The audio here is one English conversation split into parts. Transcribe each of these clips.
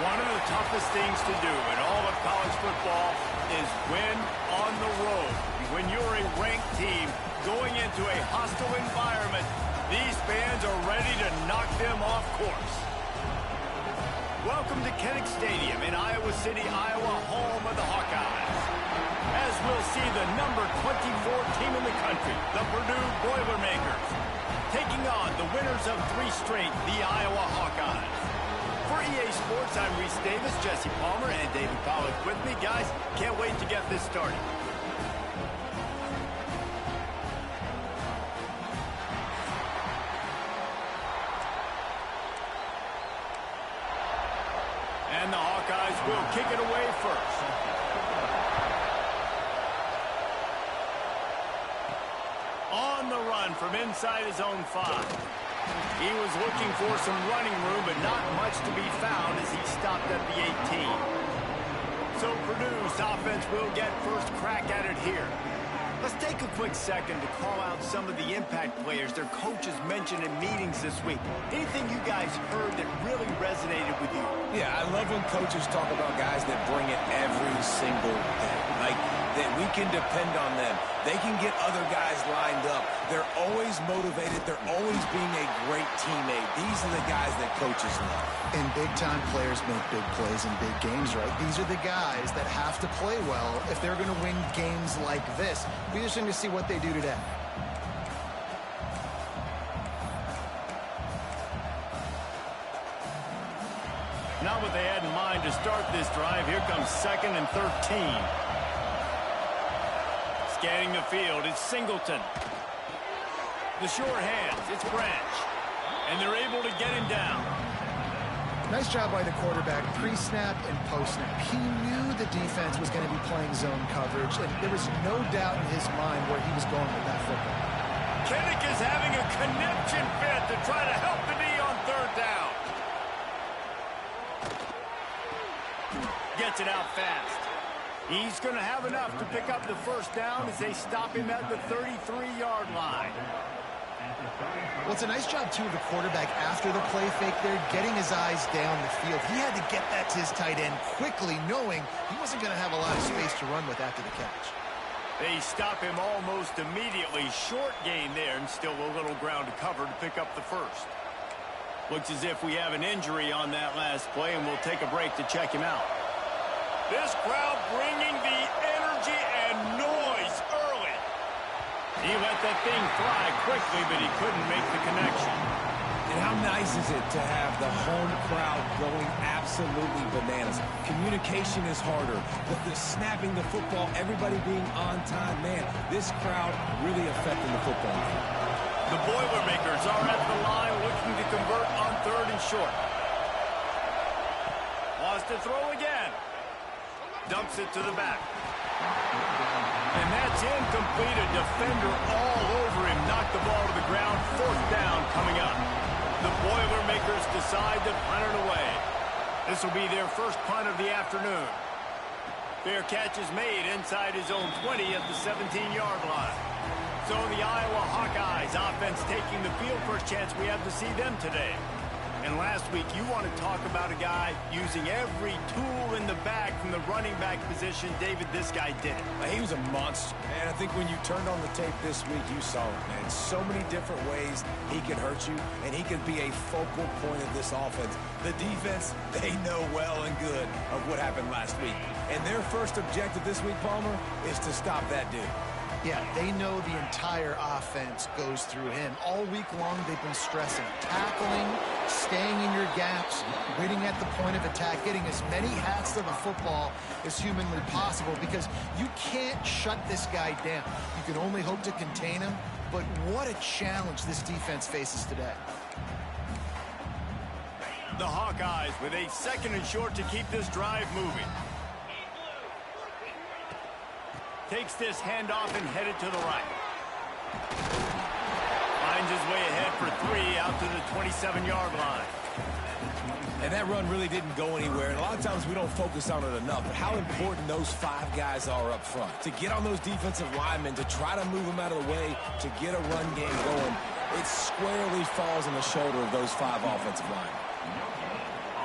One of the toughest things to do in all of college football is win on the road. When you're a ranked team going into a hostile environment, these fans are ready to knock them off course. Welcome to Kinnick Stadium in Iowa City, Iowa, home of the Hawkeyes. As we'll see the number 24 team in the country, the Purdue Boilermakers, taking on the winners of 3 straight, the Iowa Hawkeyes. For EA Sports, I'm Reese Davis, Jesse Palmer, and David Pollack with me. Guys, can't wait to get this started. And the Hawkeyes will kick it away first. On the run from inside his own 5. He was looking for some running room, but not much to be found as he stopped at the 18. So Purdue's offense will get first crack at it here. Let's take a quick second to call out some of the impact players their coaches mentioned in meetings this week. Anything you guys heard that really resonated with you? Yeah, I love when coaches talk about guys that bring it every single day. Like, that we can depend on them. They can get other guys lined up. They're always motivated. They're always being a great teammate. These are the guys that coaches love. And big-time players make big plays in big games, right? These are the guys that have to play well if they're going to win games like this. Be interesting to see what they do today. Not what they had in mind to start this drive. Here comes 2nd and 13. Scanning the field, it's Singleton. The short hands, it's Branch. And they're able to get him down. Nice job by the quarterback, pre-snap and post-snap. He knew the defense was going to be playing zone coverage, and there was no doubt in his mind where he was going with that football. Kinnick is having a conniption fit to try to help the D on 3rd down. Gets it out fast. He's going to have enough to pick up the first down as they stop him at the 33-yard line. Well, it's a nice job, too, of the quarterback after the play fake there, getting his eyes down the field. He had to get that to his tight end quickly, knowing he wasn't going to have a lot of space to run with after the catch. They stop him almost immediately. Short gain there, and still a little ground to cover to pick up the first. Looks as if we have an injury on that last play, and we'll take a break to check him out. This crowd bringing the energy and noise early. He let that thing fly quickly, but he couldn't make the connection. And how nice is it to have the home crowd going absolutely bananas? Communication is harder. The snapping the football, everybody being on time. Man, this crowd really affecting the football game. The Boilermakers are at the line looking to convert on 3rd and short. Wants to throw again. Dumps it to the back. And that's incomplete. A defender all over him. Knocked the ball to the ground. 4th down coming up. The Boilermakers decide to punt it away. This will be their first punt of the afternoon. Fair catch is made inside his own 20 at the 17-yard line. So the Iowa Hawkeyes offense taking the field. First chance we have to see them today. And last week, you want to talk about a guy using every tool in the bag from the running back position. David, this guy did it. He was a monster, man. I think when you turned on the tape this week, you saw it, man. So many different ways he can hurt you, and he can be a focal point of this offense. The defense, they know well and good of what happened last week. And their first objective this week, Palmer, is to stop that dude. Yeah, they know the entire offense goes through him. All week long, they've been stressing tackling, staying in your gaps, waiting at the point of attack, getting as many hats to the football as humanly possible because you can't shut this guy down. You can only hope to contain him, but what a challenge this defense faces today. The Hawkeyes with a 2nd and short to keep this drive moving. Takes this handoff and headed to the right. Finds his way ahead for 3 out to the 27-yard line. And that run really didn't go anywhere. And a lot of times we don't focus on it enough. But how important those 5 guys are up front. To get on those defensive linemen, to try to move them out of the way, to get a run game going, it squarely falls on the shoulder of those 5 offensive linemen.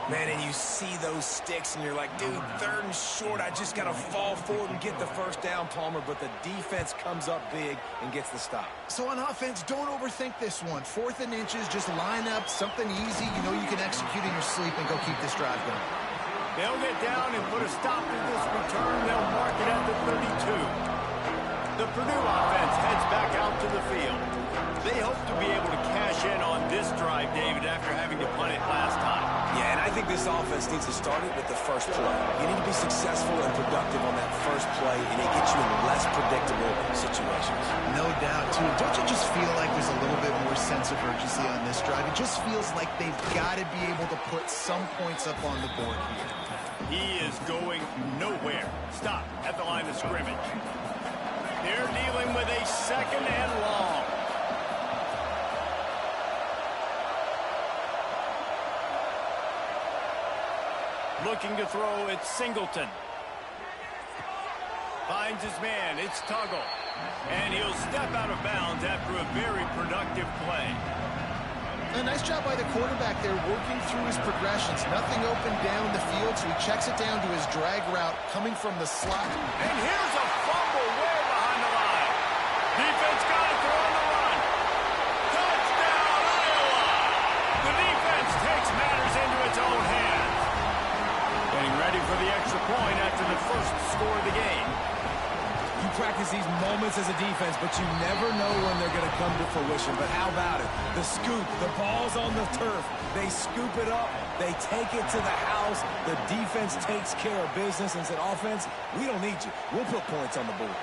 Man, and you see those sticks, and you're like, dude, 3rd and short. I just got to fall forward and get the first down, Palmer. But the defense comes up big and gets the stop. So on offense, don't overthink this one. 4th and inches, just line up something easy you know you can execute in your sleep and go keep this drive going. They'll get down and put a stop to this return. They'll mark it at the 32. The Purdue offense heads back out to the field. They hope to be able to cash in on this drive, David, after having to punt it last time. Yeah, and I think this offense needs to start it with the first play. You need to be successful and productive on that first play, and it gets you in less predictable situations. No doubt, too. Don't you just feel like there's a little bit more sense of urgency on this drive? It just feels like they've got to be able to put some points up on the board here. He is going nowhere. Stop at the line of scrimmage. They're dealing with a 2nd and long. Looking to throw, it's Singleton. Finds his man, it's Tuggle. And he'll step out of bounds after a very productive play. A nice job by the quarterback there, working through his progressions. Nothing open down the field, so he checks it down to his drag route coming from the slot. And here's a fumble way behind the line. Defense got it, they're on the run. Touchdown, Iowa! The defense takes matters into its own hands. Getting ready for the extra point after the first score of the game. You practice these moments as a defense, but you never know when they're going to come to fruition. But how about it? The scoop, the ball's on the turf. They scoop it up. They take it to the house. The defense takes care of business and said, offense, we don't need you. We'll put points on the board.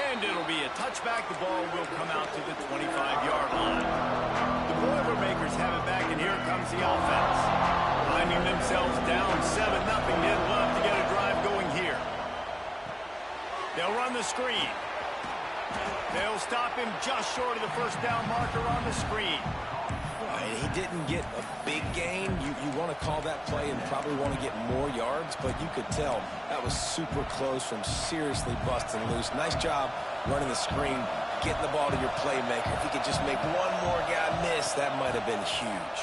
And it'll be a touchback. The ball will come out to the 25-yard line. The Boilermakers have it back, and here comes the offense. Finding themselves down 7-0, they'd love to get a drive going here. They'll run the screen. They'll stop him just short of the first down marker on the screen. He didn't get a big gain. You want to call that play and probably want to get more yards, but you could tell that was super close from seriously busting loose. Nice job running the screen, getting the ball to your playmaker. If he could just make one more guy miss, that might have been huge.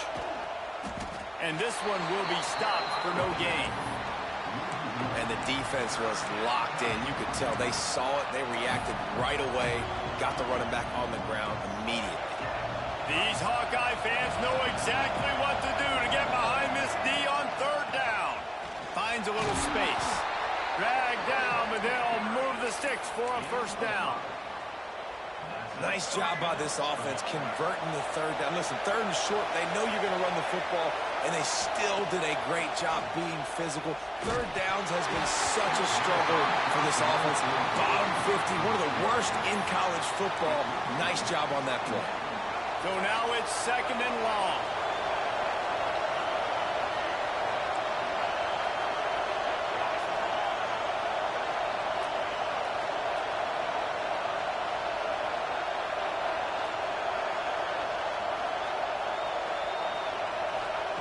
And this one will be stopped for no gain. And the defense was locked in. You could tell they saw it. They reacted right away. Got the running back on the ground immediately. These Hawkeye fans know exactly what to do to get behind this D on 3rd down. Finds a little space. Drag down, but they'll move the sticks for a first down. Nice job by this offense converting the 3rd down. Listen, 3rd and short, they know you're going to run the football, and they still did a great job being physical. 3rd downs has been such a struggle for this offense. Bottom 50, one of the worst in college football. Nice job on that play. So now it's 2nd and long.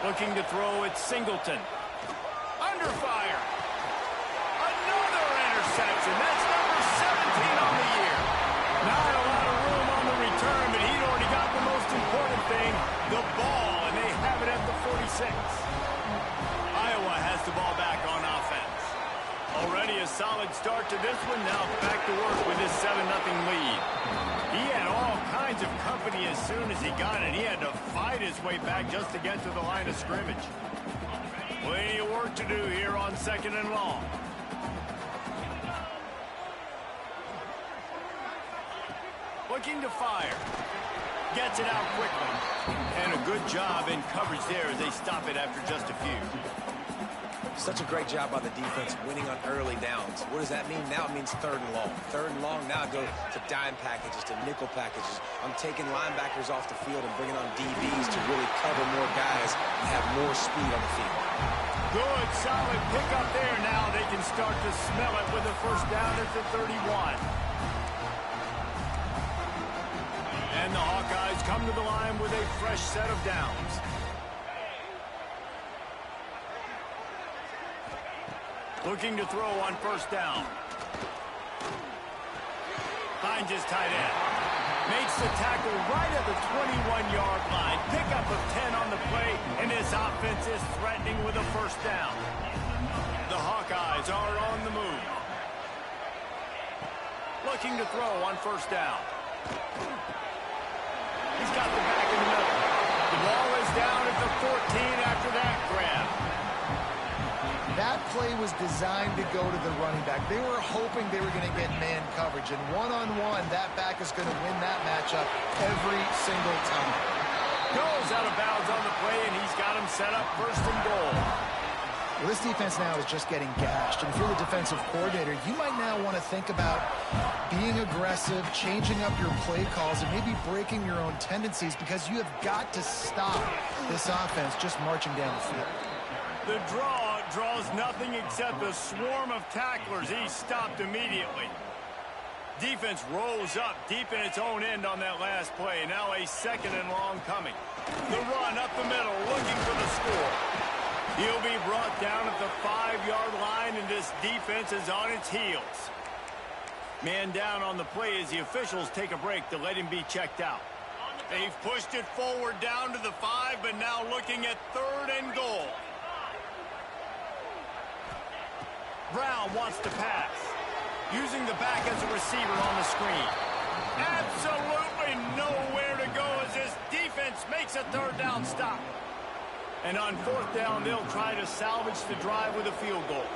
Looking to throw, it's Singleton. Under fire. Another interception. That's number 17 on the year. Not a lot of room on the return, but he'd already got the most important thing, the ball, and they have it at the 46. Iowa has the ball back on offense. Already a solid start to this one. Now back to work with his 7-0 lead. He had all kinds of company as soon as he got it. He had to fight his way back just to get to the line of scrimmage. Plenty of work to do here on 2nd and long. Looking to fire. Gets it out quickly. And a good job in coverage there as they stop it after just a few. Such a great job by the defense winning on early downs. What does that mean? Now it means 3rd and long. 3rd and long, now go to dime packages, to nickel packages. I'm taking linebackers off the field and bringing on DBs to really cover more guys and have more speed on the field. Good, solid pickup there. Now they can start to smell it with a first down at the 31. And the Hawkeyes come to the line with a fresh set of downs. Looking to throw on first down. Finds his tight end. Makes the tackle right at the 21-yard line. Pickup of 10 on the play, and this offense is threatening with a first down. The Hawkeyes are on the move. Looking to throw on first down. He's got the back in the middle. The ball is down at the 14 after that grab. That play was designed to go to the running back. They were hoping they were going to get man coverage, and one-on-one, that back is going to win that matchup every single time. Goes out of bounds on the play, and he's got him set up first and goal. Well, this defense now is just getting gashed, and if you're the defensive coordinator, you might now want to think about being aggressive, changing up your play calls, and maybe breaking your own tendencies, because you have got to stop this offense just marching down the field. The draws nothing except a swarm of tacklers. He's stopped immediately. Defense rolls up deep in its own end on that last play. Now a second and long coming. The run up the middle, looking for the score. He'll be brought down at the 5-yard line, and this defense is on its heels. Man down on the play as the officials take a break to let him be checked out. They've pushed it forward down to the 5, but now looking at 3rd and goal. Brown wants to pass, using the back as a receiver on the screen. Absolutely nowhere to go as this defense makes a 3rd down stop. And on 4th down, they'll try to salvage the drive with a field goal.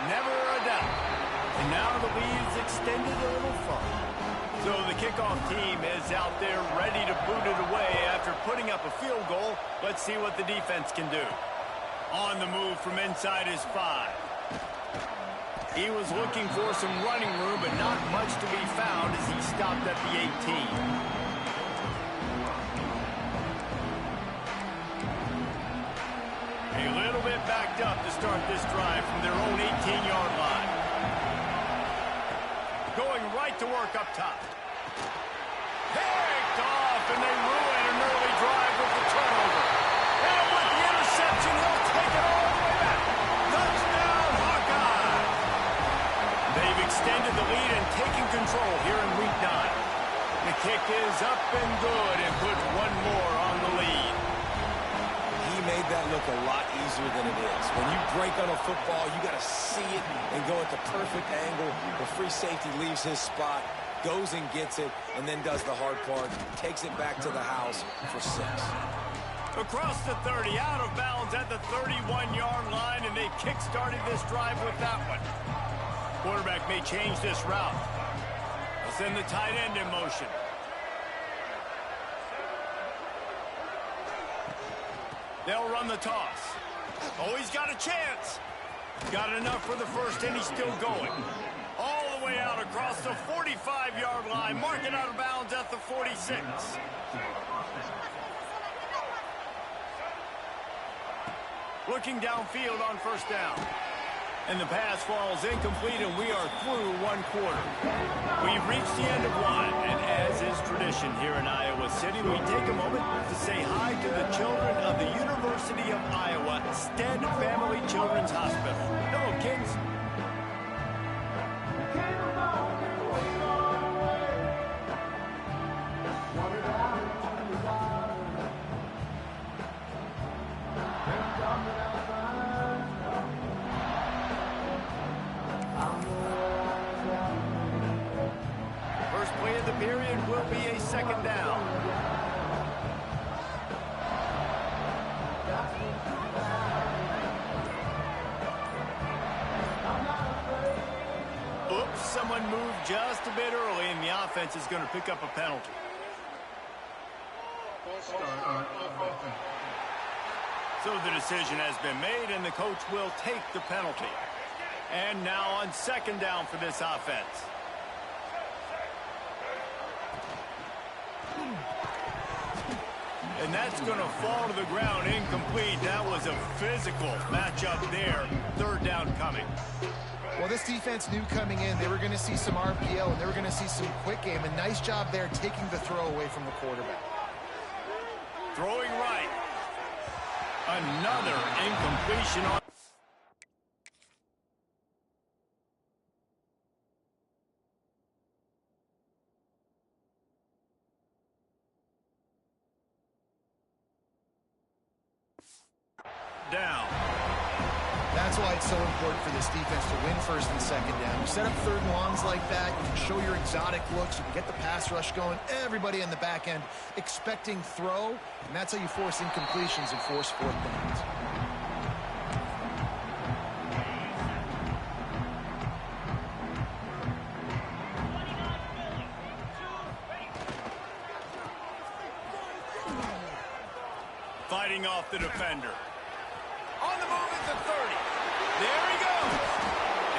Never a doubt. And now the lead is extended a little further. So the kickoff team is out there ready to boot it away after putting up a field goal. Let's see what the defense can do. On the move from inside his 5. He was looking for some running room, but not much to be found as he stopped at the 18. A little bit backed up to start this drive from their own 18-yard line. Going right to work up top. Picked off, and they ruin an early drive with the turnover. And with the interception, he'll take it all the way back. Touchdown, Hawkeye! They've extended the lead and taken control here in Week 9. The kick is up and good and puts one more on the lead. Made that look a lot easier than it is. When you break on a football, you got to see it and go at the perfect angle. The free safety leaves his spot, goes and gets it, and then does the hard part, takes it back to the house for 6. Across the 30, out of bounds at the 31-yard line, and they kick-started this drive with that one. Quarterback may change this route. They'll send the tight end in motion. They'll run the toss. Oh, he's got a chance. Got enough for the first, and he's still going. All the way out across the 45-yard line. Mark it out of bounds at the 46. Looking downfield on first down. And the pass falls incomplete, and we are through one quarter. We've reached the end of one, and as is tradition here in Iowa City, we take a moment to say hi to the children of the University of Iowa Stead Family Children's Hospital. Hello, kids. First play of the period will be a second down. Oops, someone moved just a bit early, and the offense is going to pick up a penalty. So the decision has been made, and the coach will take the penalty. And now on second down for this offense. And that's going to fall to the ground incomplete. That was a physical matchup there. Third down coming. Well, this defense knew coming in they were going to see some RPO, and they were going to see some quick game. A nice job there taking the throw away from the quarterback. Throwing right. Another incompletion on. why it's so important for this defense to win first and second down. You set up third and longs like that, you can show your exotic looks, you can get the pass rush going, everybody in the back end expecting throw, and that's how you force incompletions and force fourth downs. Fighting off the defender. On the move at the 30. There he goes.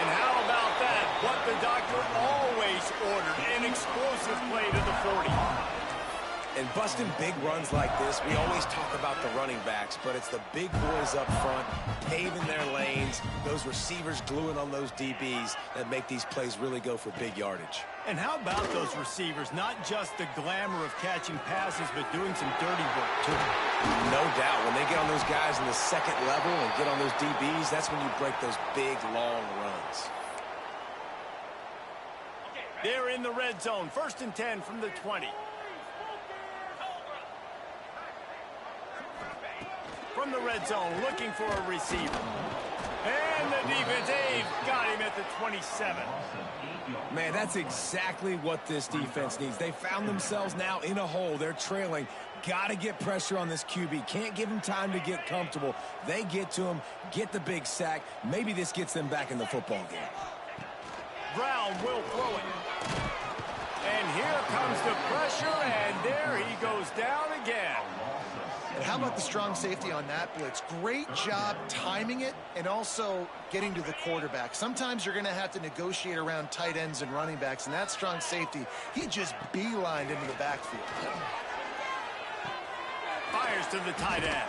And how about that? What the doctor always ordered. An explosive play to the 40. And busting big runs like this, we always talk about the running backs, but it's the big boys up front, paving their lanes, those receivers gluing on those DBs that make these plays really go for big yardage. And how about those receivers? Not just the glamour of catching passes, but doing some dirty work, too. No doubt. When they get on those guys in the second level and get on those DBs, that's when you break those big, long runs. They're in the red zone. 1st and 10 from the 20. From the red zone, looking for a receiver. And the defense, they've got him at the 27. Man, that's exactly what this defense needs. They found themselves now in a hole. They're trailing. Got to get pressure on this QB. Can't give him time to get comfortable. They get to him, get the big sack. Maybe this gets them back in the football game. Brown will throw it. And here comes the pressure, and there he goes down again. And how about the strong safety on that blitz? Great job timing it and also getting to the quarterback. Sometimes you're going to have to negotiate around tight ends and running backs, and that strong safety, he just beelined into the backfield. Fires to the tight end.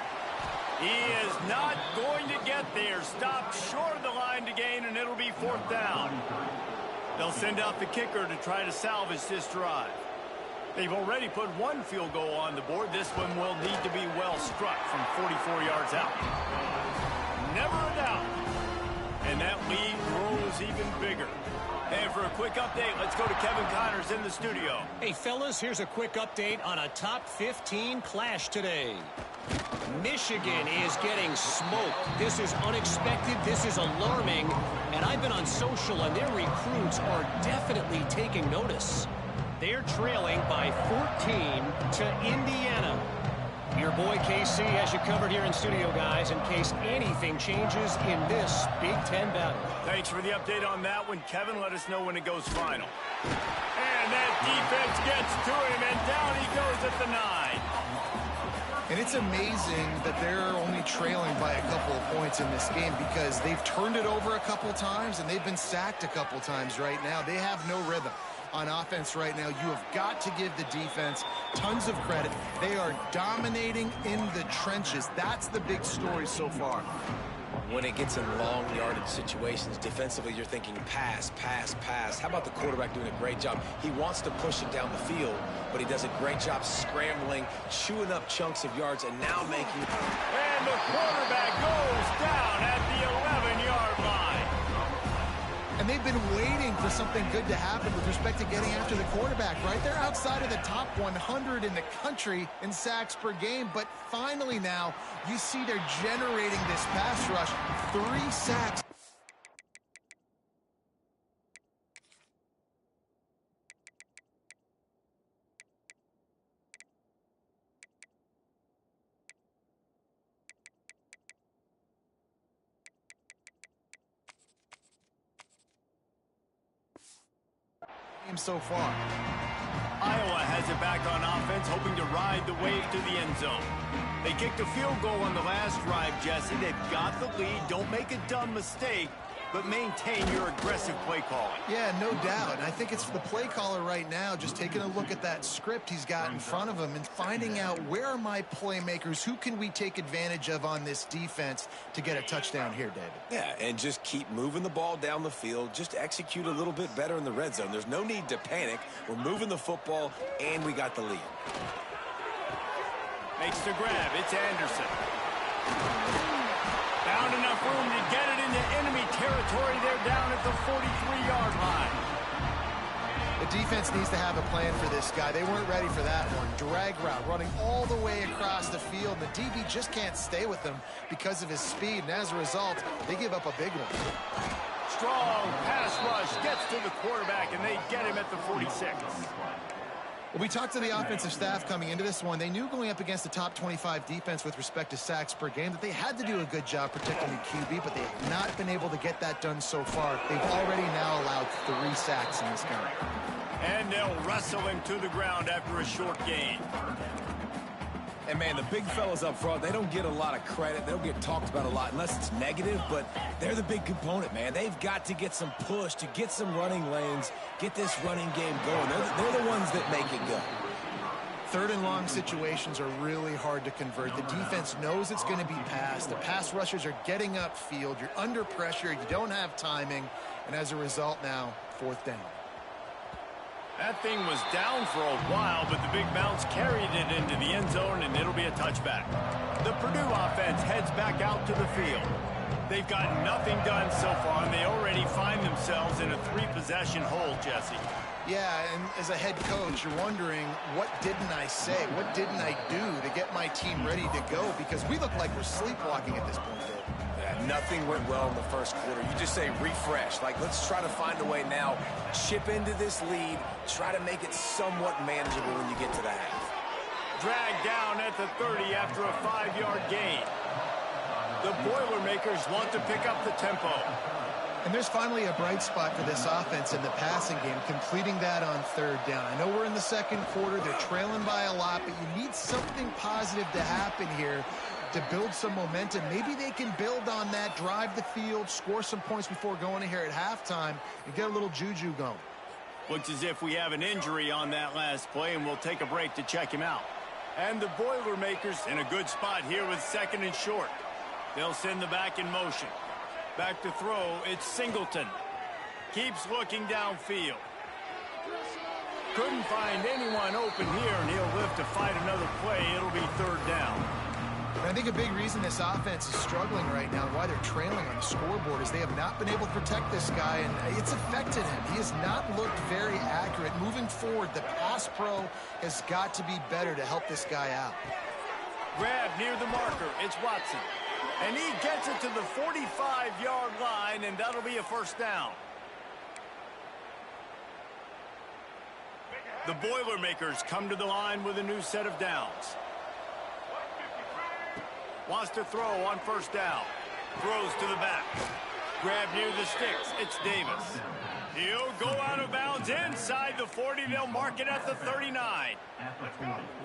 He is not going to get there. Stopped short of the line to gain, and it'll be 4th down. They'll send out the kicker to try to salvage this drive. They've already put one field goal on the board. This one will need to be well struck from 44 yards out. Never a doubt. And that lead grows even bigger. And for a quick update, let's go to Kevin Connors in the studio. Hey, fellas, here's a quick update on a top 15 clash today. Michigan is getting smoked. This is unexpected. This is alarming. And I've been on social, and their recruits are definitely taking notice. They're trailing by 14 to Indiana. Your boy KC has you covered here in studio, guys, in case anything changes in this Big Ten battle. Thanks for the update on that one, Kevin. Let us know when it goes final. And that defense gets to him, and down he goes at the 9. And it's amazing that they're only trailing by a couple of points in this game because they've turned it over a couple times and they've been sacked a couple times right now. They have no rhythm on offense right now. You have got to give the defense tons of credit. They are dominating in the trenches. That's the big story so far. When it gets in long yardage situations, defensively, you're thinking pass, pass, pass. How about the quarterback doing a great job? He wants to push it down the field, but he does a great job scrambling, chewing up chunks of yards, and now making... And the quarterback goes down at the 11-yard line. And they've been waiting for something good to happen with respect to getting after the quarterback, right? They're outside of the top 100 in the country in sacks per game, but finally now you see they're generating this pass rush. 3 sacks. So far. Iowa has it back on offense, hoping to ride the wave to the end zone. They kicked a field goal on the last drive, Jesse. They've got the lead. Don't make a dumb mistake, but maintain your aggressive play calling. Yeah, no doubt. And I think it's the play caller right now just taking a look at that script he's got in front of him and finding out where are my playmakers, who can we take advantage of on this defense to get a touchdown here, David. Yeah, and just keep moving the ball down the field. Just execute a little bit better in the red zone. There's no need to panic. We're moving the football, and we got the lead. Makes the grab. It's Anderson. Found enough room to get it into enemy territory. They're down at the 43-yard line. The defense needs to have a plan for this guy. They weren't ready for that one. Drag route, running all the way across the field. The DB just can't stay with him because of his speed, and as a result, they give up a big one. Strong pass rush gets to the quarterback, and they get him at the 46. Well, we talked to the offensive staff coming into this one. They knew going up against the top 25 defense with respect to sacks per game that they had to do a good job protecting the QB, but they have not been able to get that done so far. They've already now allowed 3 sacks in this game. And they'll wrestle him to the ground after a short gain. And, man, the big fellas up front, they don't get a lot of credit. They don't get talked about a lot unless it's negative, but they're the big component, man. They've got to get some push, to get some running lanes, get this running game going. They're the ones that make it go. 3rd and long situations are really hard to convert. The defense knows it's going to be passed. The pass rushers are getting upfield. You're under pressure. You don't have timing. And as a result now, 4th down. That thing was down for a while, but the big bounce carried it into the end zone, and it'll be a touchback. The Purdue offense heads back out to the field. They've got nothing done so far, and they already find themselves in a 3-possession hole, Jesse. Yeah, and as a head coach, you're wondering, what didn't I say? What didn't I do to get my team ready to go? Because we look like we're sleepwalking at this point, Dave. Nothing went well in the first quarter. You just say refresh. Like, let's try to find a way now. Chip into this lead. Try to make it somewhat manageable when you get to the half. Dragged down at the 30 after a 5-yard gain. The Boilermakers want to pick up the tempo. And there's finally a bright spot for this offense in the passing game, completing that on 3rd down. I know we're in the 2nd quarter. They're trailing by a lot, but you need something positive to happen here to build some momentum. Maybe they can build on that, drive the field, score some points before going in here at halftime, and get a little juju going. Looks as if we have an injury on that last play, and we'll take a break to check him out. And the Boilermakers in a good spot here with 2nd and short. They'll send the back in motion. Back to throw, it's Singleton. Keeps looking downfield. Couldn't find anyone open here, and he'll live to fight another play. It'll be 3rd down. And I think a big reason this offense is struggling right now, why they're trailing on the scoreboard, is they have not been able to protect this guy, and it's affected him. He has not looked very accurate. Moving forward, the pass pro has got to be better to help this guy out. Grab near the marker. It's Watson. And he gets it to the 45-yard line, and that'll be a 1st down. The Boilermakers come to the line with a new set of downs. Wants to throw on 1st down. Throws to the back. Grab near the sticks. It's Davis. He'll go out of bounds inside the 40. They'll mark it at the 39.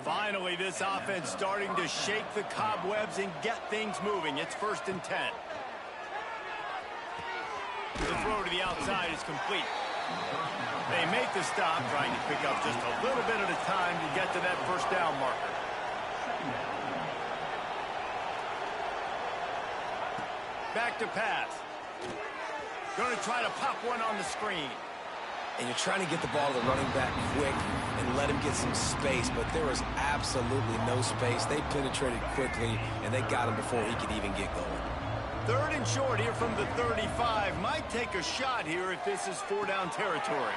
Finally, this offense starting to shake the cobwebs and get things moving. It's 1st and 10. The throw to the outside is complete. They make the stop, trying to pick up just a little bit at a time to get to that 1st down marker. Back to pass. Going to try to pop one on the screen. And you're trying to get the ball to the running back quick and let him get some space, but there was absolutely no space. They penetrated quickly, and they got him before he could even get going. 3rd and short here from the 35. Might take a shot here if this is 4-down territory.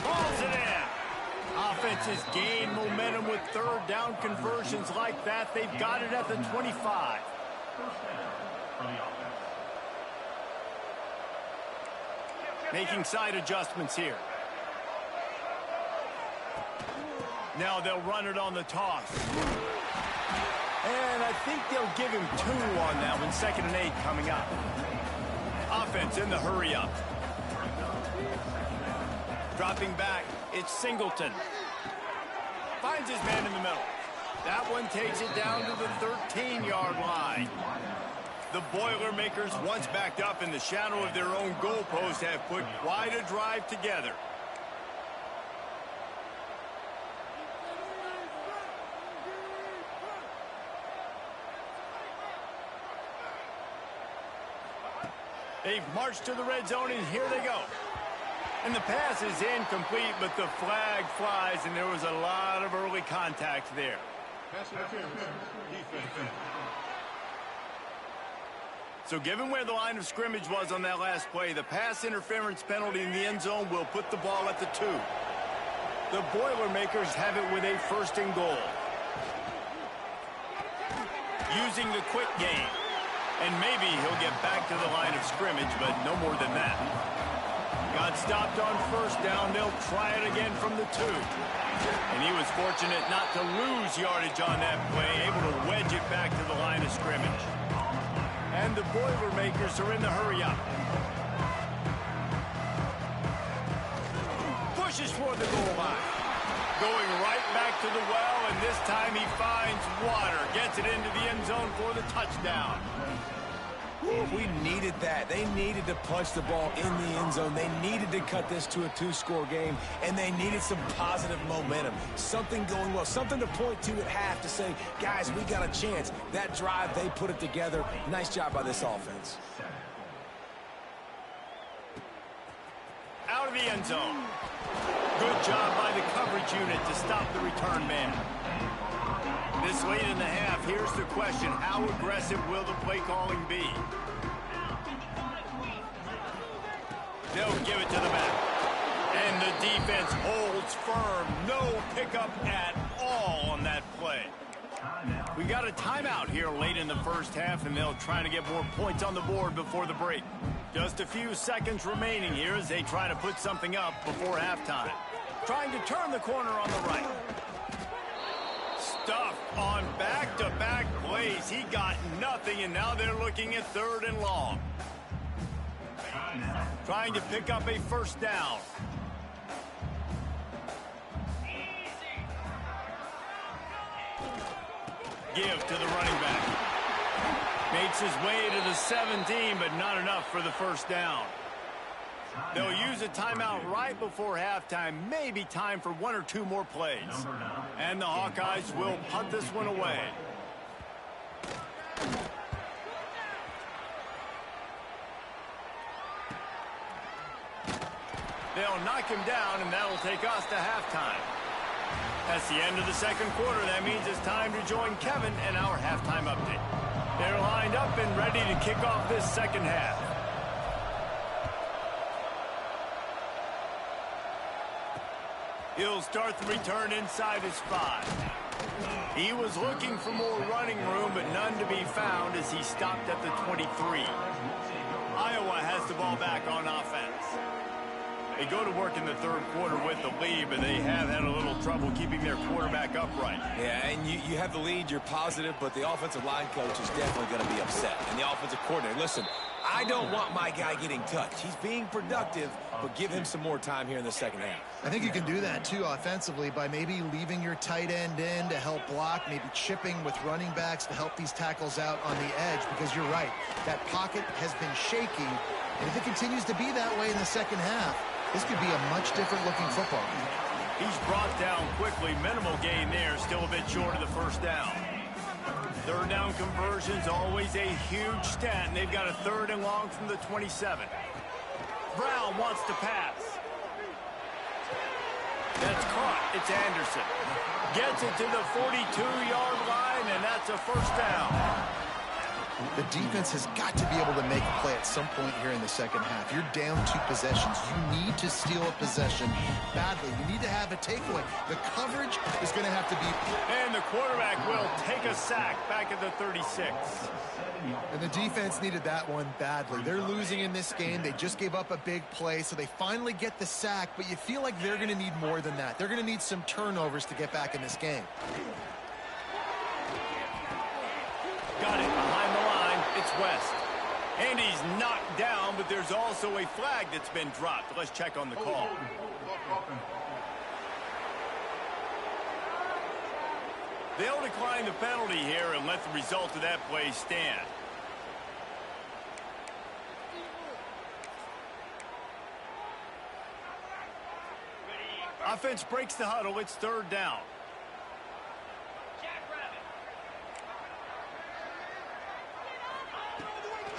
Balls it in. Offenses gain momentum with 3rd down conversions like that. They've got it at the 25. Making side adjustments here. Now they'll run it on the toss. And I think they'll give him 2 on that one. 2nd and 8 coming up. Offense in the hurry up. Dropping back, it's Singleton. Finds his man in the middle. That one takes it down to the 13-yard line. The Boilermakers, once backed up in the shadow of their own goalpost, have put quite a drive together. They've marched to the red zone, and here they go. And the pass is incomplete, but the flag flies, and there was a lot of early contact there. So given where the line of scrimmage was on that last play, the pass interference penalty in the end zone will put the ball at the 2. The Boilermakers have it with a 1st and goal. Using the quick game. And maybe he'll get back to the line of scrimmage, but no more than that. Got stopped on 1st down. They'll try it again from the 2. And he was fortunate not to lose yardage on that play, able to wedge it back to the line of scrimmage. And the Boilermakers are in the hurry-up. Pushes toward the goal line. Going right back to the well, and this time he finds water. Gets it into the end zone for the touchdown. We needed that. They needed to punch the ball in the end zone. They needed to cut this to a 2-score game, and they needed some positive momentum. Something going well, something to point to at half to say, guys, we got a chance. That drive, they put it together. Nice job by this offense. Out of the end zone. Good job by the coverage unit to stop the return man. This late in the half, here's the question. How aggressive will the play calling be? They'll give it to the back. And the defense holds firm. No pickup at all on that play. We got a timeout here late in the 1st half, and they'll try to get more points on the board before the break. Just a few seconds remaining here as they try to put something up before halftime. Trying to turn the corner on the right. Stuff on back-to-back plays. He got nothing, and now they're looking at 3rd and long. Trying to pick up a 1st down. Give to the running back. Makes his way to the 17, but not enough for the 1st down. They'll use a timeout right before halftime. Maybe time for 1 or 2 more plays. And the Hawkeyes will punt this one away. They'll knock him down, and that'll take us to halftime. That's the end of the 2nd quarter. That means it's time to join Kevin and our halftime update. They're lined up and ready to kick off this 2nd half. He'll start the return inside his 5. He was looking for more running room, but none to be found as he stopped at the 23. Iowa has the ball back on offense. They go to work in the 3rd quarter with the lead, but they have had a little trouble keeping their quarterback upright. Yeah, and you have the lead, you're positive, but the offensive line coach is definitely going to be upset. And the offensive coordinator, listen, I don't want my guy getting touched. He's being productive, but give him some more time here in the 2nd half. I think you can do that, too, offensively, by maybe leaving your tight end in to help block, maybe chipping with running backs to help these tackles out on the edge, because you're right. That pocket has been shaky, and if it continues to be that way in the 2nd half, this could be a much different looking football. He's brought down quickly. Minimal gain there. Still a bit short of the 1st down. 3rd down conversions, always a huge stat, and they've got a 3rd and long from the 27. Brown wants to pass. That's caught. It's Anderson. Gets it to the 42-yard line, and that's a 1st down. The defense has got to be able to make a play at some point here in the 2nd half. You're down 2 possessions. You need to steal a possession badly. You need to have a takeaway. The coverage is going to have to be... And the quarterback will take a sack back at the 36. And the defense needed that one badly. They're losing in this game. They just gave up a big play, so they finally get the sack, but you feel like they're going to need more than that. They're going to need some turnovers to get back in this game. Got it behind the line. It's West. And he's knocked down, but there's also a flag that's been dropped. Let's check on the call. They'll decline the penalty here and let the result of that play stand. Offense breaks the huddle. It's 3rd down.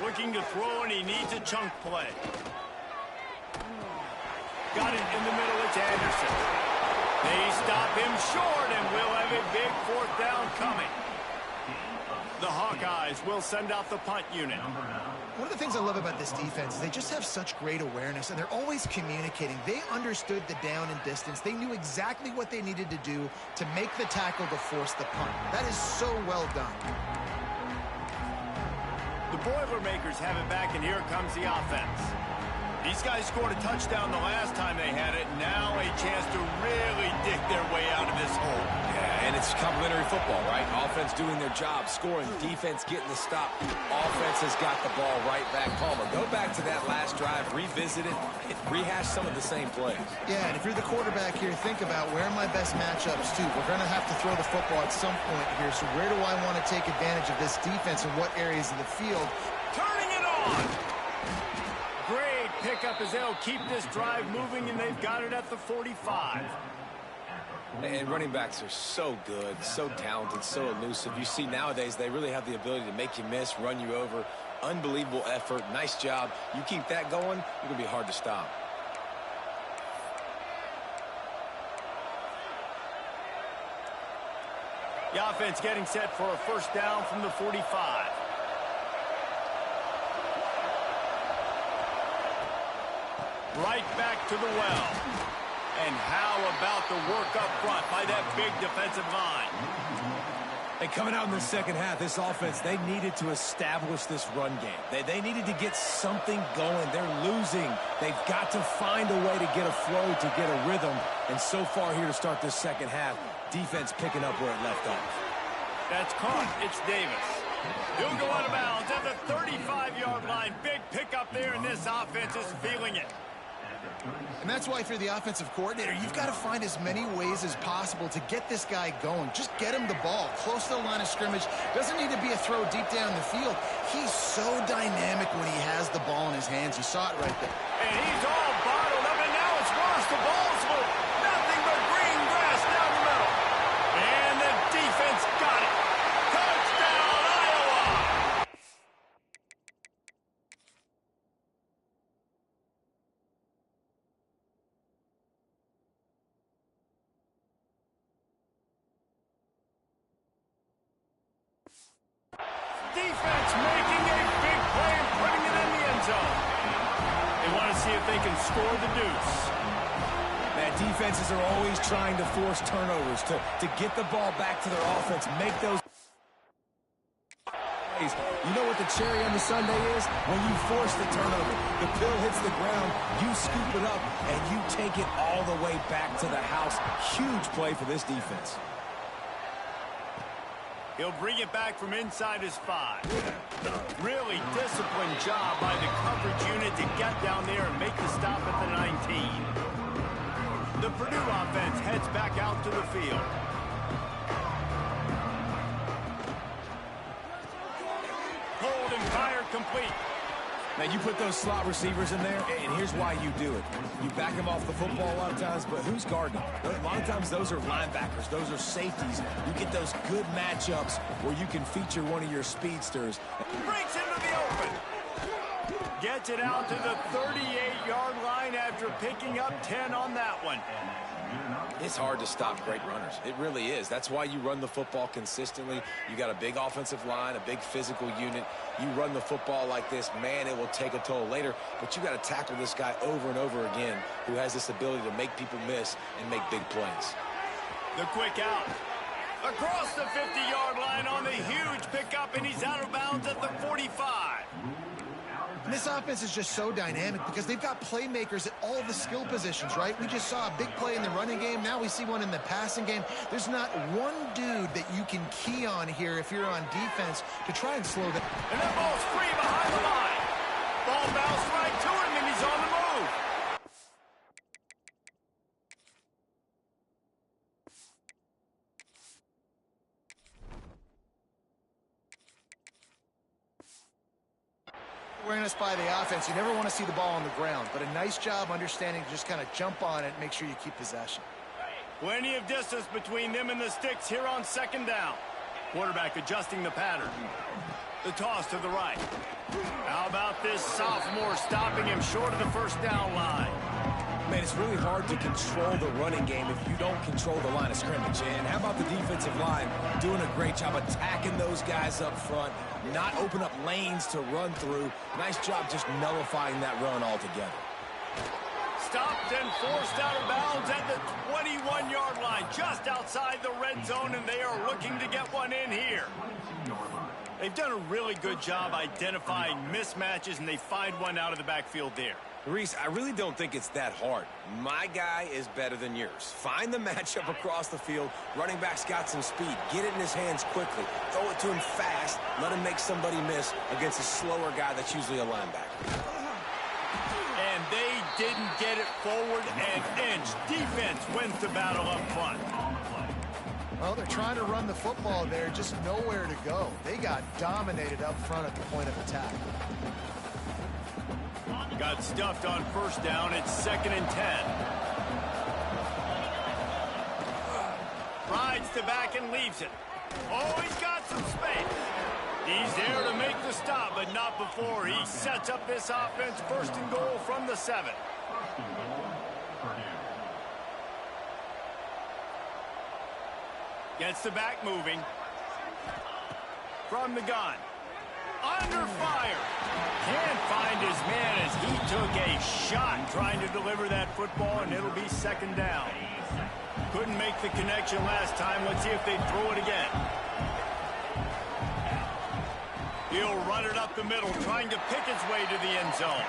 Looking to throw, and he needs a chunk play. Got it in the middle. It's Anderson. They stop him short, and we'll have a big 4th down coming. The Hawkeyes will send out the punt unit. One of the things I love about this defense is they just have such great awareness, and they're always communicating. They understood the down and distance. They knew exactly what they needed to do to make the tackle to force the punt. That is so well done. The Boilermakers have it back, and here comes the offense. These guys scored a touchdown the last time they had it. Now a chance to really dig their way out of this hole. Yeah, and it's complimentary football, right? Offense doing their job, scoring, defense getting the stop. Offense has got the ball right back. Palmer, go back to that last drive, revisit it, and rehash some of the same plays. Yeah, and if you're the quarterback here, think about where are my best matchups, too. We're going to have to throw the football at some point here, so where do I want to take advantage of this defense and what areas of the field? Turning it on! Great pickup as they'll keep this drive moving, and they've got it at the 45. And running backs are so good, so talented, so elusive. You see nowadays they really have the ability to make you miss, run you over. Unbelievable effort. Nice job. You keep that going, you're going to be hard to stop. The offense getting set for a first down from the 45. Right back to the well. And how about the work up front by that big defensive line? Hey, coming out in the second half, this offense, they needed to establish this run game. They needed to get something going. They're losing. They've got to find a way to get a flow, to get a rhythm. And so far here to start this second half, defense picking up where it left off. That's caught. It's Davis. He'll go out of bounds at the 35-yard line. Big pickup there, and this offense is feeling it. And that's why if you're the offensive coordinator, you've got to find as many ways as possible to get this guy going. Just get him the ball close to the line of scrimmage. Doesn't need to be a throw deep down the field. He's so dynamic when he has the ball in his hands. You saw it right there. And he's all bottled up, and now it's worse. The ball's loose. Nothing but green grass down the middle. And the defense got it. Touchdown, Iowa! Defense making a big play and putting it in the end zone. They want to see if they can score the deuce. Man, defenses are always trying to force turnovers, to get the ball back to their offense, make those plays. You know what the cherry on the sundae is? When you force the turnover, the pill hits the ground, you scoop it up, and you take it all the way back to the house. Huge play for this defense. He'll bring it back from inside his 5. Really disciplined job by the coverage unit to get down there and make the stop at the 19. The Purdue offense heads back out to the field. Hold and fire complete. Now, you put those slot receivers in there, and here's why you do it. You back them off the football a lot of times, but who's guarding them? A lot of times those are linebackers. Those are safeties. You get those good matchups where you can feature one of your speedsters. Breaks into the open. Gets it out to the 38-yard line after picking up 10 on that one. It's hard to stop great runners. It really is. That's why you run the football consistently. You got a big offensive line, a big physical unit. You run the football like this, man, it will take a toll later. But you got to tackle this guy over and over again who has this ability to make people miss and make big plays. The quick out. Across the 50-yard line on the huge pickup, and he's out of bounds at the 45. And this offense is just so dynamic because they've got playmakers at all the skill positions, right? We just saw a big play in the running game. Now we see one in the passing game. There's not one dude that you can key on here if you're on defense to try and slow them. And that ball's free behind the line. Ball bounced right to him, and he's on the move. Awareness by the offense. You never want to see the ball on the ground, but a nice job understanding to just kind of jump on it and make sure you keep possession. Plenty of distance between them and the sticks here on second down. Quarterback adjusting the pattern. The toss to the right. How about this sophomore stopping him short of the first down line? Man, it's really hard to control the running game if you don't control the line of scrimmage. And how about the defensive line doing a great job attacking those guys up front, not open up lanes to run through. Nice job just nullifying that run altogether. Stopped and forced out of bounds at the 21-yard line, just outside the red zone, and they are looking to get one in here. They've done a really good job identifying mismatches, and they find one out of the backfield there. Reese, I really don't think it's that hard. My guy is better than yours. Find the matchup across the field. Running back's got some speed. Get it in his hands quickly. Throw it to him fast. Let him make somebody miss against a slower guy that's usually a linebacker. And they didn't get it forward an inch. Defense wins the battle up front. Well, they're trying to run the football there, just nowhere to go. They got dominated up front at the point of attack. Got stuffed on first down. It's 2nd and 10. Rides the back and leaves it. Oh, he's got some space. He's there to make the stop, but not before he sets up this offense. 1st and goal from the 7. Gets the back moving. From the gun. Under fire. Can't find his man as he took a shot trying to deliver that football, and it'll be 2nd down. Couldn't make the connection last time. Let's see if they throw it again. He'll run it up the middle, trying to pick its way to the end zone.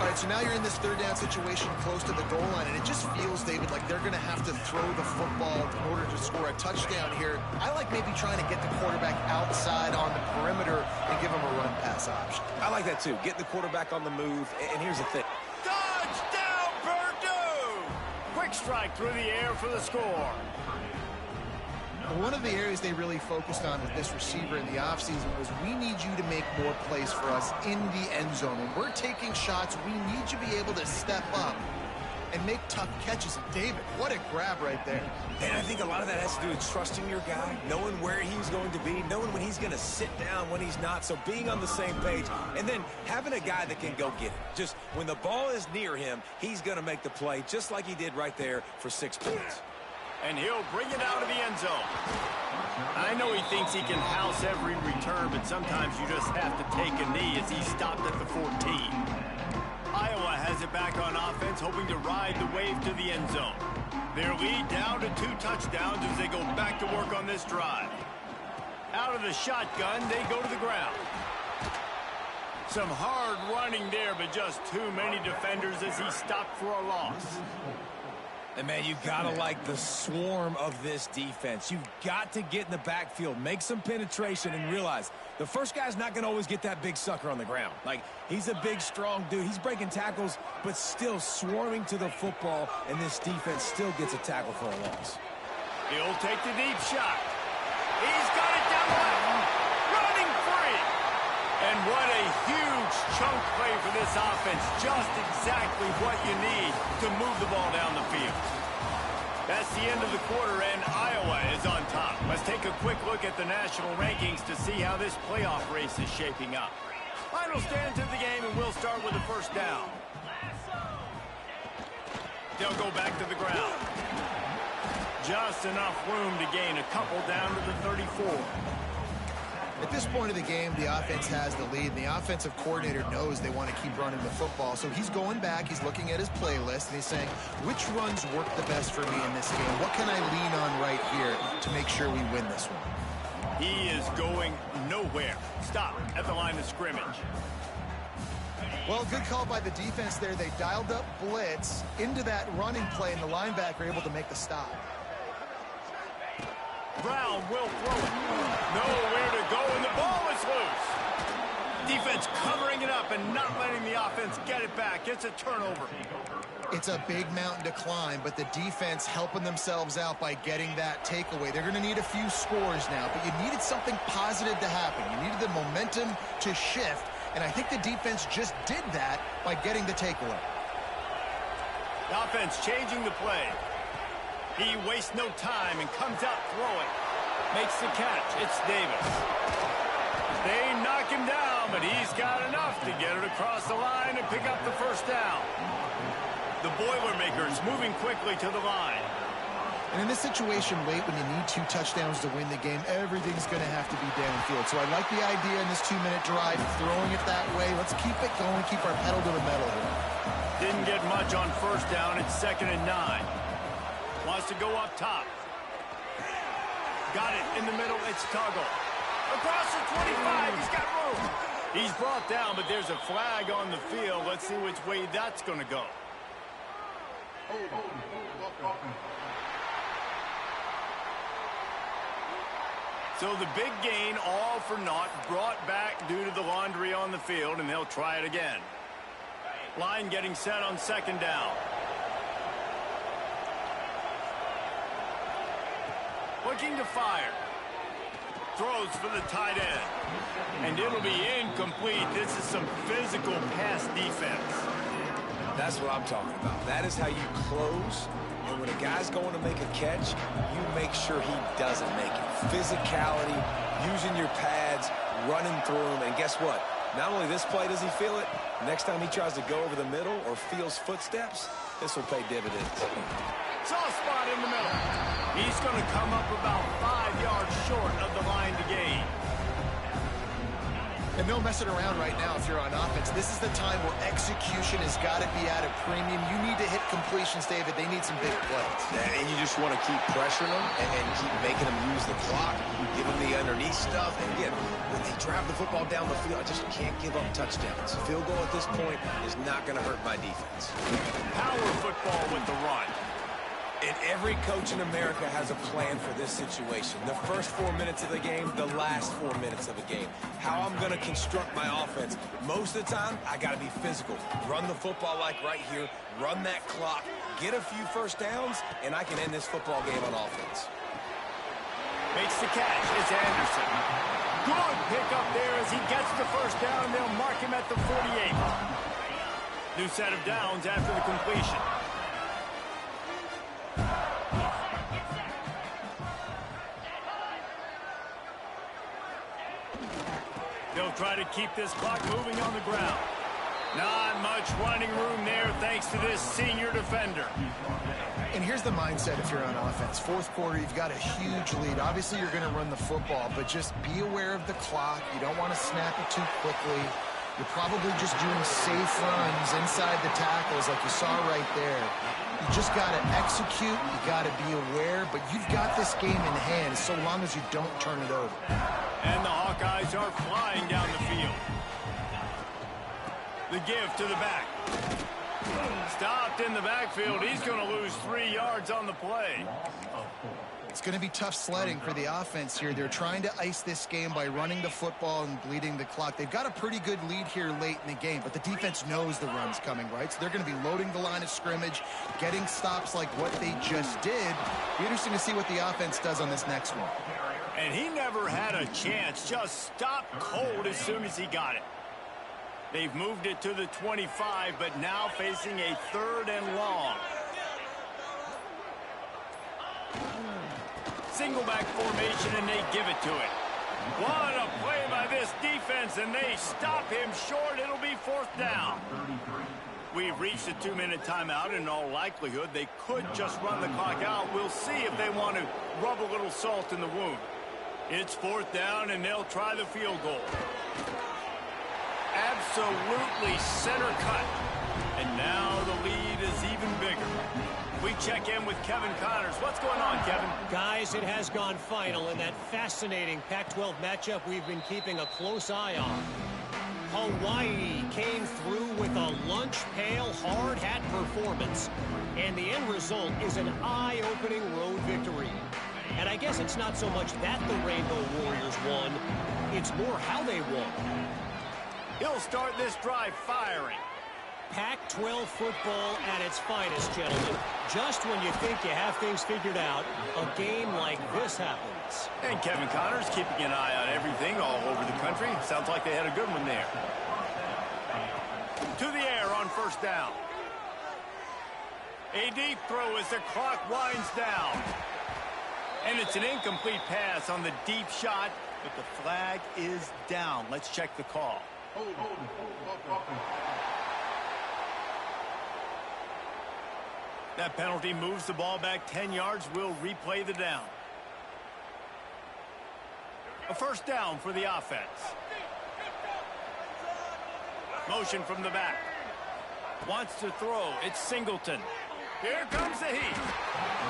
All right, so now you're in this 3rd down situation close to the goal line, and it just feels, David, like they're going to have to throw the football in order to score a touchdown here. I like maybe trying to get the quarterback outside on the perimeter and give him a run-pass option. I like that, too. Getting the quarterback on the move. And here's the thing. Touchdown, Purdue! Quick strike through the air for the score. One of the areas they really focused on with this receiver in the offseason was we need you to make more plays for us in the end zone. When we're taking shots, we need you to be able to step up and make tough catches. And David, what a grab right there. And I think a lot of that has to do with trusting your guy, knowing where he's going to be, knowing when he's going to sit down, when he's not. So being on the same page, and then having a guy that can go get it. Just when the ball is near him, he's going to make the play, just like he did right there for 6 points. And he'll bring it out of the end zone. I know he thinks he can house every return, but sometimes you just have to take a knee as he stopped at the 14. Iowa has it back on offense, hoping to ride the wave to the end zone. Their lead down to 2 touchdowns as they go back to work on this drive. Out of the shotgun, they go to the ground. Some hard running there, but just too many defenders as he stopped for a loss. And, man, you got to like the swarm of this defense. You've got to get in the backfield, make some penetration, and realize the first guy's not going to always get that big sucker on the ground. Like, he's a big, strong dude. He's breaking tackles, but still swarming to the football, and this defense still gets a tackle for a loss. He'll take the deep shot. He's got it down the left. Running free. And what a huge chunk play for this offense. Just exactly what you need to move the ball down the field. That's the end of the quarter, and Iowa is on top. Let's take a quick look at the national rankings to see how this playoff race is shaping up. Final stands of the game, and we'll start with the 1st down. They'll go back to the ground. Just enough room to gain a couple down to the 34. At this point of the game, the offense has the lead, and the offensive coordinator knows they want to keep running the football. So he's going back, he's looking at his playlist, and he's saying, which runs work the best for me in this game? What can I lean on right here to make sure we win this one? He is going nowhere. Stop at the line of scrimmage. Well, good call by the defense there. They dialed up blitz into that running play, and the linebacker able to make the stop. Brown will throw it. Nowhere to go, and the ball is loose. Defense covering it up and not letting the offense get it back. It's a turnover. It's a big mountain to climb, but the defense helping themselves out by getting that takeaway. They're going to need a few scores now, but you needed something positive to happen. You needed the momentum to shift, and I think the defense just did that by getting the takeaway. The offense changing the play. He wastes no time and comes out throwing. Makes the catch. It's Davis. They knock him down, but he's got enough to get it across the line and pick up the 1st down. The Boilermakers moving quickly to the line. And in this situation late when you need 2 touchdowns to win the game, everything's going to have to be downfield. So I like the idea in this 2-minute drive, throwing it that way. Let's keep it going, keep our pedal to the metal here. Didn't get much on first down. It's 2nd and 9. Wants to go up top. Got it in the middle. It's Tuggle. Across the 25. He's got room. He's brought down, but there's a flag on the field. Let's see which way that's going to go. So the big gain, all for naught, brought back due to the laundry on the field, and they'll try it again. Line getting set on 2nd down. Looking to fire. Throws for the tight end. And it'll be incomplete. This is some physical pass defense. That's what I'm talking about. That is how you close. And when a guy's going to make a catch, you make sure he doesn't make it. Physicality, using your pads, running through them. And guess what? Not only this play does he feel it, next time he tries to go over the middle or feels footsteps, this will pay dividends. Soft spot in the middle. He's going to come up about 5 yards short of the line to gain. And no messing around right now if you're on offense. This is the time where execution has got to be at a premium. You need to hit completions, David. They need some big plays. And you just want to keep pressuring them and keep making them use the clock, give them the underneath stuff. And again, when they drive the football down the field, I just can't give up touchdowns. Field goal at this point is not going to hurt my defense. Power football with the run. And every coach in America has a plan for this situation. The first 4 minutes of the game, the last 4 minutes of the game. How I'm going to construct my offense. Most of the time, I got to be physical. Run the football like right here. Run that clock. Get a few first downs, and I can end this football game on offense. Makes the catch. It's Anderson. Good pick up there as he gets the first down, and they'll mark him at the 48. New set of downs after the completion. They'll try to keep this clock moving on the ground. Not much running room there thanks to this senior defender. And here's the mindset if you're on offense. Fourth quarter, you've got a huge lead. Obviously, you're going to run the football, but just be aware of the clock. You don't want to snap it too quickly. You're probably just doing safe runs inside the tackles like you saw right there. You just got to execute. You got to be aware, but you've got this game in hand so long as you don't turn it over. And the Hawkeyes are flying down the field. The give to the back. Stopped in the backfield. He's going to lose 3 yards on the play. It's going to be tough sledding for the offense here. They're trying to ice this game by running the football and bleeding the clock. They've got a pretty good lead here late in the game, but the defense knows the run's coming, right? So they're going to be loading the line of scrimmage, getting stops like what they just did. Be interesting to see what the offense does on this next one. And he never had a chance. Just stopped cold as soon as he got it. They've moved it to the 25, but now facing a 3rd and long. Single back formation, and they give it to it. What a play by this defense, and they stop him short. It'll be 4th down. We've reached a 2-minute timeout. In all likelihood, they could just run the clock out. We'll see if they want to rub a little salt in the wound. It's 4th down, and they'll try the field goal. Absolutely center cut. And now the lead is even bigger. We check in with Kevin Connors. What's going on, Kevin? Guys, it has gone final in that fascinating Pac-12 matchup we've been keeping a close eye on. Hawaii came through with a lunch pail hard hat performance, and the end result is an eye-opening road victory. And I guess it's not so much that the Rainbow Warriors won, it's more how they won. He'll start this drive firing. Pac-12 football at its finest, gentlemen. Just when you think you have things figured out, a game like this happens. And Kevin Connors keeping an eye on everything all over the country. Sounds like they had a good one there. To the air on 1st down. A deep throw as the clock winds down. And it's an incomplete pass on the deep shot, but the flag is down. Let's check the call. That penalty moves the ball back 10 yards. We'll replay the down. A first down for the offense. Motion from the back. Wants to throw. It's Singleton. Here comes the heat.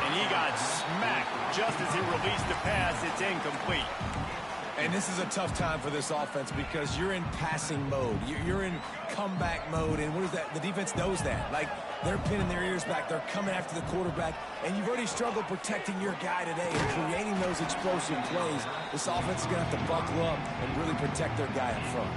And he got smacked just as he released the pass. It's incomplete. And this is a tough time for this offense because you're in passing mode. You're in comeback mode. And what is that? The defense knows that. Like, they're pinning their ears back. They're coming after the quarterback. And you've already struggled protecting your guy today and creating those explosive plays. This offense is going to have to buckle up and really protect their guy up front.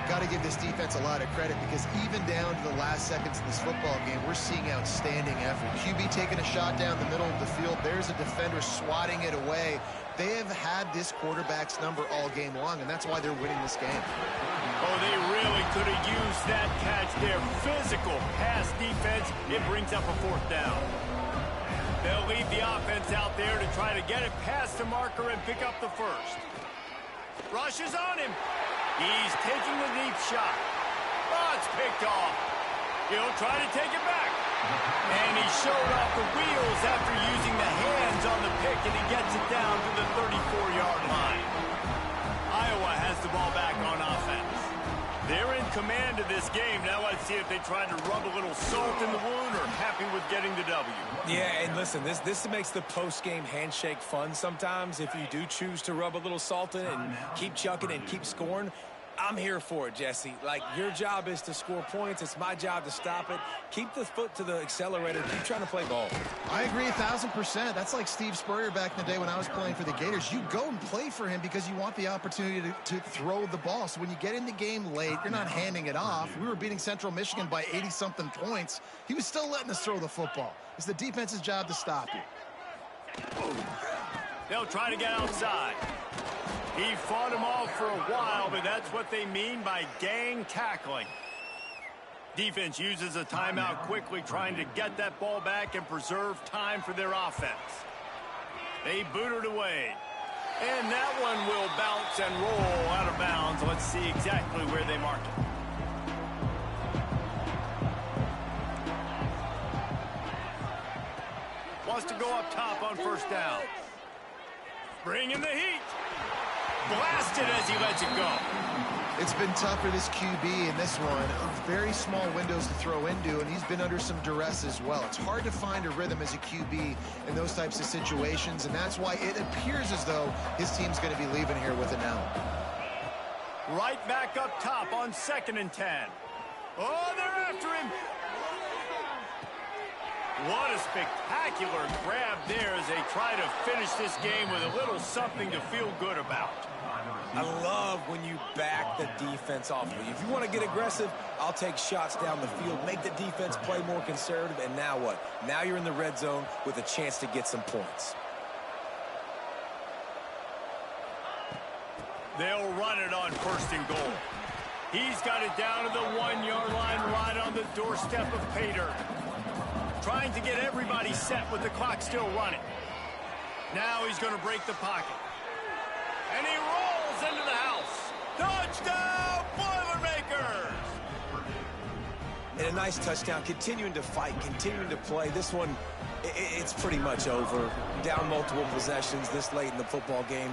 Got to give this defense a lot of credit because even down to the last seconds of this football game, we're seeing outstanding effort. QB taking a shot down the middle of the field. There's a defender swatting it away. They have had this quarterback's number all game long, and that's why they're winning this game. Oh, they really could have used that catch there. Physical pass defense. It brings up a fourth down. They'll leave the offense out there to try to get it past the marker and pick up the first. Rush is on him. He's taking the deep shot. Oh, it's picked off. He'll try to take it back. And he showed off the wheels after using the hands on the pick, and he gets it down to the 34-yard line. Iowa has the ball back on offense. They're in command of this game. Now let's see if they try to rub a little salt in the wound or happy with getting the W. Yeah, and listen, this makes the post-game handshake fun sometimes. If you do choose to rub a little salt in it and keep chucking and keep scoring, I'm here for it, Jesse. Like, your job is to score points. It's my job to stop it. Keep the foot to the accelerator. Keep trying to play ball. I agree 1,000%. That's like Steve Spurrier back in the day when I was playing for the Gators. You go and play for him because you want the opportunity to throw the ball. So when you get in the game late, you're not handing it off. We were beating Central Michigan by 80-something points. He was still letting us throw the football. It's the defense's job to stop you. They'll try to get outside. He fought him off for a while, but that's what they mean by gang tackling. Defense uses a timeout quickly, trying to get that ball back and preserve time for their offense. They boot it away. And that one will bounce and roll out of bounds. Let's see exactly where they mark it. Wants to go up top on first down. Bring in the heat. Blasted as he lets it go. It's been tough for this QB in this one. Very small windows to throw into, and he's been under some duress as well. It's hard to find a rhythm as a QB in those types of situations, and that's why it appears as though his team's going to be leaving here with an L. Right back up top on 2nd and 10. Oh, they're after him. What a spectacular grab there as they try to finish this game with a little something to feel good about. I love when you back the defense off. If you want to get aggressive, I'll take shots down the field, make the defense play more conservative, and now what? Now you're in the red zone with a chance to get some points. They'll run it on 1st and goal. He's got it down to the 1-yard line right on the doorstep of Pater. Trying to get everybody set with the clock still running. Now he's going to break the pocket. And he rolls into the house. Touchdown, Boilermakers! And a nice touchdown, continuing to fight, continuing to play. This one, it's pretty much over. Down multiple possessions this late in the football game.